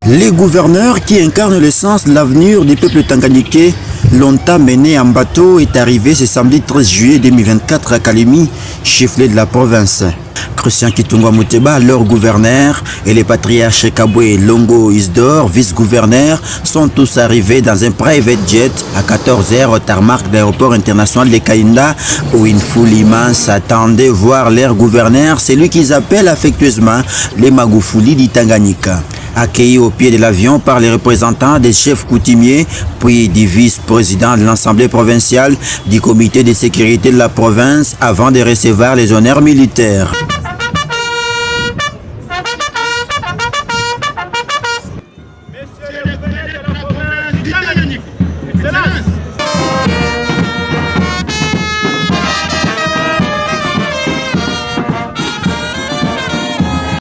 Les gouverneurs qui incarnent le sens de l'avenir du peuple tanganyikais, longtemps mené en bateau, est arrivé ce samedi 13 juillet 2024 à Kalemi, chef-lieu de la province. Christian Kitungwa Muteba, leur gouverneur, et les patriarches Kabwe Longo Isdor, vice-gouverneur, sont tous arrivés dans un private jet à 14h au tarmac de l'aéroport international de Kainda, où une foule immense attendait voir leur gouverneur, celui qu'ils appellent affectueusement les Magufuli du Tanganyika. Accueillis au pied de l'avion par les représentants des chefs coutumiers, puis du vice-président de l'Assemblée provinciale, du comité de sécurité de la province, avant de recevoir les honneurs militaires.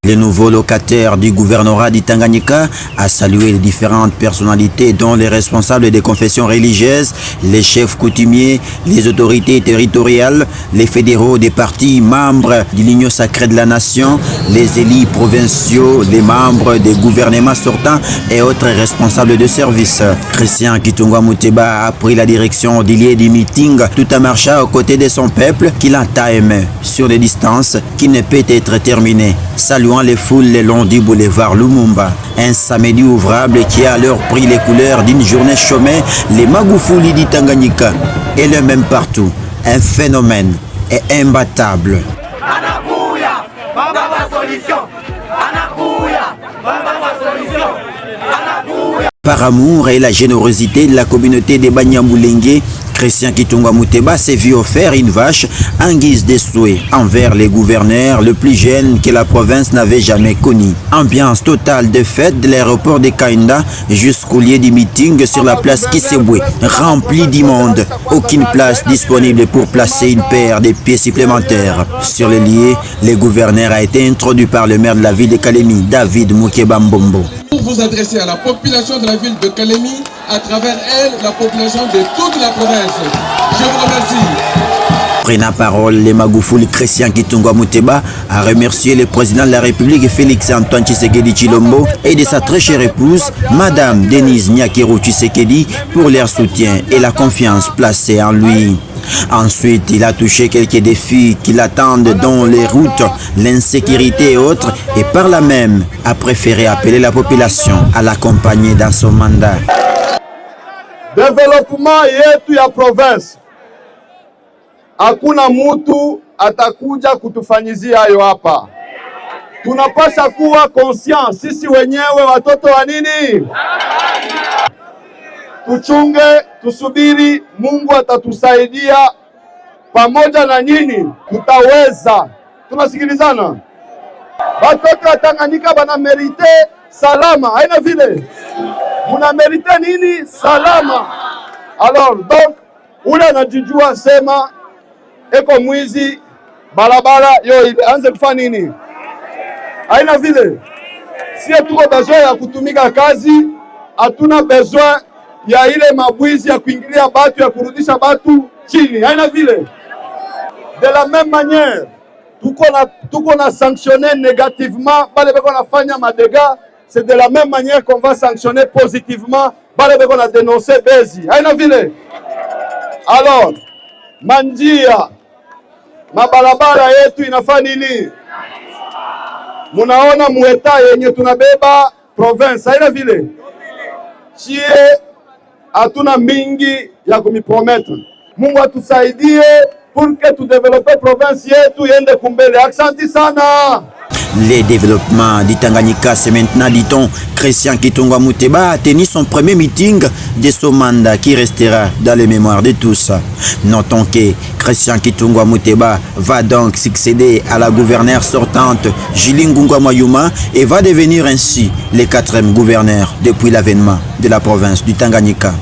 Le nouveau locataire du gouvernorat du Tanganyika a salué les différentes personnalités dont les responsables des confessions religieuses, les chefs coutumiers, les autorités territoriales, les fédéraux des partis membres de l'Union sacrée de la nation, les élus provinciaux, les membres des gouvernements sortants et autres responsables de service. Christian Kitungwa Muteba a pris la direction du lieu du meeting tout en marchant aux côtés de son peuple qu'il entame sur des distances qui ne peuvent être terminées. Saluant les foules le long du boulevard Lumumba. Un samedi ouvrable qui a alors pris les couleurs d'une journée chômée, les Magufuli du Tanganyika. Et le même partout. Un phénomène est imbattable. Par amour et la générosité de la communauté des Banyamulenge, Christian Kitungwa Muteba s'est vu offert une vache en guise de souhait envers les gouverneurs le plus jeunes que la province n'avait jamais connu. Ambiance totale de fête de l'aéroport de Kainda jusqu'au lieu du meeting sur la place Kisebwe, remplie du monde. Aucune place disponible pour placer une paire de pieds supplémentaires. Sur le lieu, le gouverneur a été introduit par le maire de la ville de Kalemi, David Mukeba Mbombo. Pour vous adresser à la population de la ville de Kalemi, à travers elle, la population de toute la province. Je vous remercie. Prenant parole, le Magufuli Christian Kitungwa Muteba a remercié le président de la République Félix Antoine Tshisekedi Tshilombo et de sa très chère épouse, Madame Denise Nyakero Tshisekedi, pour leur soutien et la confiance placée en lui. Ensuite, il a touché quelques défis qui l'attendent dans les routes, l'insécurité et autres, et par là même a préféré appeler la population à l'accompagner dans son mandat. Développement yetu ya province, hakuna mutu atakuja kutufanyizia hayo hapa. Tunapasha kuwa conscient sisi wenyewe watoto wa nini? Tuchunge, tusubiri, Mungu atatusaidia, pamoja na nyinyi tutaweza. Tunasikilizana? Watoto wa Tanganyika bana merite salama, haina vile? Muna merite nini? Salama. Alors, donc, ule anajijua sema eko mwizi barabara yo anze kufanya nini? Haina vile? Sie tuko besoin ya kutumika kazi, hatuna besoin ya ile mabwizi ya kuingilia batu ya kurudisha batu chini. Haina vile? De la même manière, tuko na sanctionner négativement bale beko nafanya madega. C'est de la même manière qu'on va sanctionner positivement bale beko na dénoncer bezi. Haina vile? Alors, manjia mabarabara yetu inafanya nini? Munaona mueta yenye tunabeba province. Haina vile? Chie hatuna mingi ya kumipromettre. Mungu atusaidie pour que tu développer province yetu yende kumbele. Aksanti sana. Les développements du Tanganyika, c'est maintenant, dit-on, Christian Kitungwa Muteba a tenu son premier meeting de son mandat qui restera dans les mémoires de tous. Notons que Christian Kitungwa Muteba va donc succéder à la gouverneure sortante Julie Ngungwa Mayuma et va devenir ainsi le 4e gouverneur depuis l'avènement de la province du Tanganyika.